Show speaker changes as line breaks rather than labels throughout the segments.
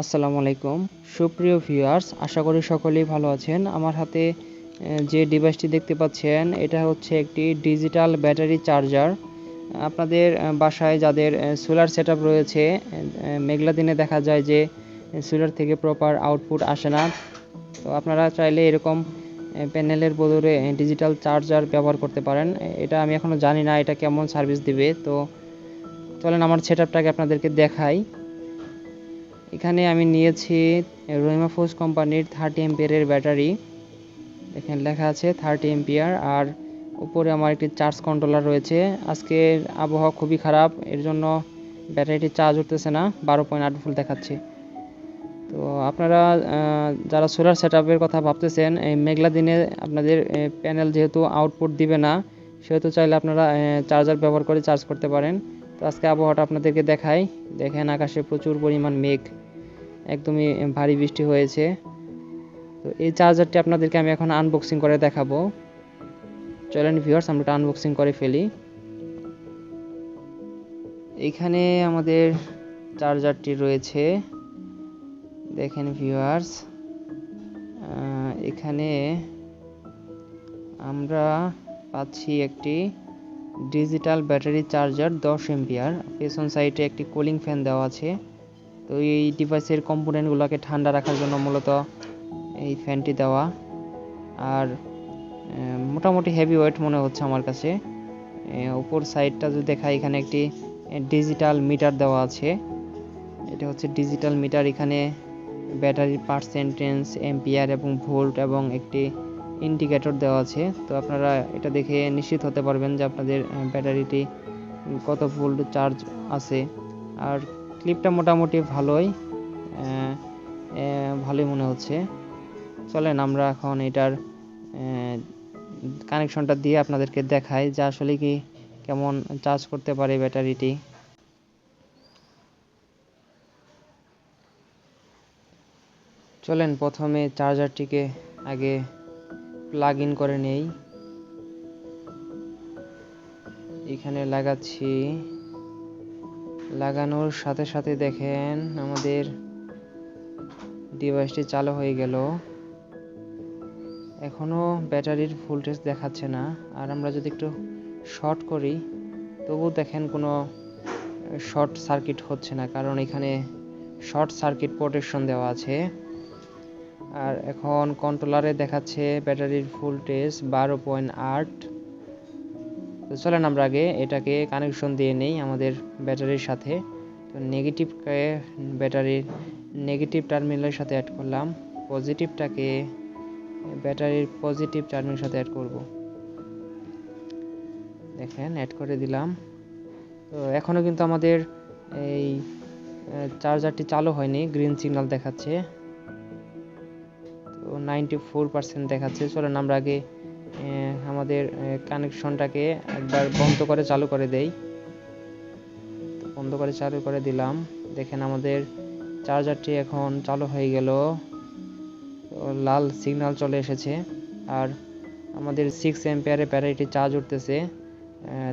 আসসালামু আলাইকুম সুপ্রিয় ভিউয়ার্স, আশা করি সকলেই ভালো আছেন। আমার হাতে যে ডিভাইসটি দেখতে পাচ্ছেন এটা হচ্ছে একটি ডিজিটাল ব্যাটারি চার্জার। আপনাদের বাসায় যাদের সোলার সেটআপ রয়েছে, মেঘলা দিনে দেখা যায় যে সোলার থেকে প্রপার আউটপুট আসে না, তো আপনারা চাইলে এরকম প্যানেলের বদলে ডিজিটাল চার্জার ব্যবহার করতে পারেন। এটা আমি এখনও জানি না এটা কেমন সার্ভিস দিবে, তো চলেন আমার সেটআপটাকে আপনাদেরকে দেখাই। এখানে আমি নিয়েছি রহিমাফোজ কোম্পানির 30 এম্পিয়ারের ব্যাটারি। এখানে লেখা আছে 30 এম্পিয়ার, আর উপরে আমার একটি চার্জ কন্ট্রোলার রয়েছে। আজকের আবহাওয়া খুবই খারাপ, এর জন্য ব্যাটারিটি চার্জ উঠতেছে না, 12.8 ভোল্ট দেখাচ্ছে। তো আপনারা যারা সোলার সেটআপের কথা ভাবতেছেন, এই মেঘলা দিনে আপনাদের প্যানেল যেহেতু আউটপুট দিবে না, সেহেতু চাইলে আপনারা চার্জার ব্যবহার করে চার্জ করতে পারেন। তো আজকে আবহাওয়াটা আপনাদেরকে দেখাই। দেখেন আকাশে প্রচুর পরিমাণ মেঘ, একদমই ভারী বৃষ্টি হয়েছে। তো এই চার্জারটি আপনাদেরকে আমি এখন আনবক্সিং করে দেখাবো। চলেন ভিউয়ার্স, আমরা আনবক্সিং করে ফেলি। এইখানে আমাদের চার্জারটি রয়েছে, দেখেন ভিউয়ার্স। এখানে আমরা পাচ্ছি একটি ডিজিটাল ব্যাটারি চার্জার 10 এম্পিয়ার। পেছন সাইডে একটি কুলিং ফ্যান দেওয়া আছে। তো এই ডিভাইসের কম্পোনেন্টগুলোকে ঠান্ডা রাখার জন্য মূলত এই ফ্যানটি দেওয়া। আর মোটামুটি হেভি ওয়েট মনে হচ্ছে আমার কাছে। উপর সাইডটা যদি দেখাই, এখানে একটি ডিজিটাল মিটার দেওয়া আছে। এটা হচ্ছে ডিজিটাল মিটার। এখানে ব্যাটারির পার্সেন্টেজ, এম্পিয়ার এবং ভোল্ট এবং একটি ইন্ডিকেটর দেওয়া আছে। তো আপনারা এটা দেখে নিশ্চিত হতে পারবেন যে আপনাদের ব্যাটারিটি কত ভোল্ট চার্জ আছে। আর ক্লিপটা মোটামুটি ভালোই মনে হচ্ছে। চলেন আমরা এখন এটার কানেকশনটা দিয়ে আপনাদেরকে দেখাই যে আসলে কি কেমন চার্জ করতে পারে ব্যাটারিটি। চলেন প্রথমে চার্জারটিকে আগে প্লাগ ইন করে নেই। এখানে লাগাচ্ছি। লাগানোর সাথে সাথে দেখেন আমাদের ডিভাইসটি চালু হয়ে গেল। এখনো ব্যাটারির ভোল্টেজ দেখাচ্ছে না। আর আমরা যদি একটু শর্ট করি, তবু দেখেন কোনো শর্ট সার্কিট হচ্ছে না, কারণ এখানে শর্ট সার্কিট প্রোটেকশন দেওয়া আছে। আর এখন কন্ট্রোলারে দেখাচ্ছে ব্যাটারির ভোল্টেজ 12.8। তো চলেন আমরা আগে এটাকে কানেকশন দিয়ে নেই আমাদের ব্যাটারির সাথে। তো নেগেটিভকে ব্যাটারির নেগেটিভ টার্মিনালের সাথে অ্যাড করলাম, পজিটিভটাকে ব্যাটারির পজিটিভ টার্মিনালের সাথে অ্যাড করব। দেখেন অ্যাড করে দিলাম। তো এখনও কিন্তু আমাদের এই চার্জারটি চালু হয়নি, গ্রিন সিগন্যাল দেখাচ্ছে। তো 94% দেখাচ্ছে। চলেন আমরা আগে আমাদের কানেকশনটাকে একবার বন্ধ করে চালু করে দেই। বন্ধ করে চালু করে দিলাম। দেখেন আমাদের চার্জারটি এখন চালু হয়ে গেল, লাল সিগন্যাল চলে এসেছে। আর আমাদের 6 এম্পিয়ারের ব্যাটারিটি চার্জ উঠতেছে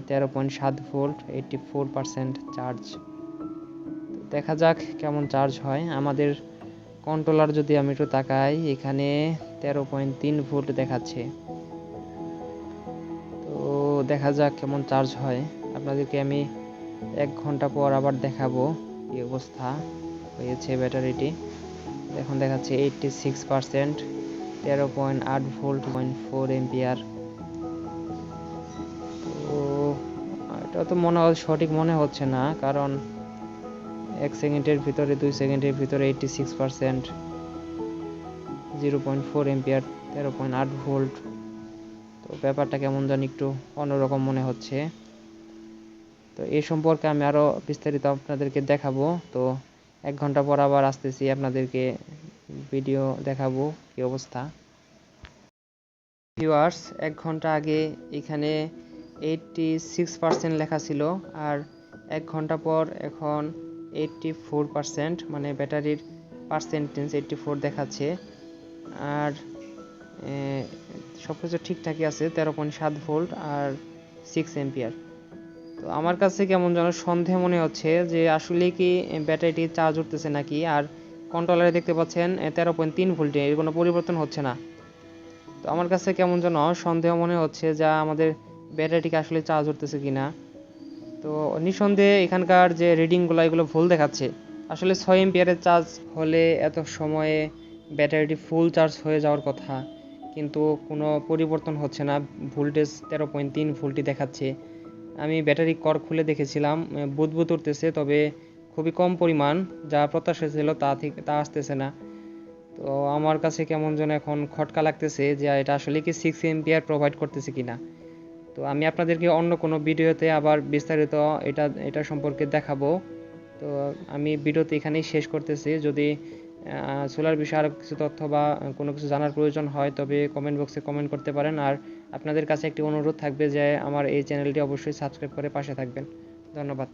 13.7 ভোল্ট, 84% চার্জ। দেখা যাক কেমন চার্জ হয়। আমাদের কন্ট্রোলার যদি আমি একটু তাকাই, এখানে 13.3 ভোল্ট দেখাচ্ছে। তো দেখা যাক কেমন চার্জ হয়। আপনাদেরকে আমি 1 ঘন্টা পর আবার দেখাবো কি অবস্থা হয়েছে ব্যাটারিটি। এখন দেখাচ্ছে 86%, 13.8 ভোল্ট, 0.4 এম্পিয়ার। তো এটা তো সঠিক মনে হচ্ছে না, কারণ 1 সেকেন্ডের ভিতরে 2 সেকেন্ডের ভিতরে 86%, 0.4 এম্পিয়ার, 13.8 ভোল্ট। তো ব্যাপারটা কেমন জানি একটু অন্যরকম মনে হচ্ছে। তো এই সম্পর্কে আমি আরও বিস্তারিত আপনাদেরকে দেখাবো। তো 1 ঘন্টা পর আবার আসতেছি, আপনাদেরকে ভিডিও দেখাবো কি অবস্থা। ভিউয়ার্স, 1 ঘন্টা আগে এখানে 86% লেখা ছিল, আর 1 ঘন্টা পর এখন 84%, মানে ব্যাটারির পার্সেন্টেজ 84 দেখাচ্ছে। আর সব কিছু ঠিকঠাকই আছে, 13.7 ভোল্ট আর 6 এম্পিয়ার। তো আমার কাছে কেমন যেন সন্দেহ মনে হচ্ছে যে আসলে কি ব্যাটারিটি চার্জ উঠতেছে নাকি। আর কন্ট্রোলারে দেখতে পাচ্ছেন 13.3 ভোল্টে, এর কোনো পরিবর্তন হচ্ছে না। তো আমার কাছে কেমন যেন সন্দেহ মনে হচ্ছে যা আমাদের ব্যাটারিটিকে আসলে চার্জ হতেছে কিনা। তো নিঃসন্দেহে এখানকার যে রিডিংগুলো এগুলো ভুল দেখাচ্ছে। আসলে 6 এম্পিয়ারের চার্জ হলে এত সময়ে ব্যাটারিটি ফুল চার্জ হয়ে যাওয়ার কথা, কিন্তু কোনো পরিবর্তন হচ্ছে না। ভোল্টেজ 13.3 ভোল্টই দেখাচ্ছে। আমি ব্যাটারি কর খুলে দেখেছিলাম, বুদবুদ উঠতেছে, তবে খুবই কম পরিমাণ, যা প্রত্যাশা ছিল তা আসতেছে না। তো আমার কাছে কেমন যেন এখন খটকা লাগতেছে যে এটা আসলে কি 6 এম্পিয়ার প্রোভাইড করতেছে কিনা। তো আমি আপনাদেরকে অন্য কোনো ভিডিওতে আবার বিস্তারিত এটা সম্পর্কে দেখাবো। তো আমি ভিডিওতে এখানেই শেষ করতেছি। যদি সোলার বিষয়ে আরও কিছু তথ্য বা কোনো কিছু জানার প্রয়োজন হয় তবে কমেন্ট বক্সে কমেন্ট করতে পারেন। আর আপনাদের কাছে একটি অনুরোধ থাকবে যে আমার এই চ্যানেলটি অবশ্যই সাবস্ক্রাইব করে পাশে থাকবেন। ধন্যবাদ।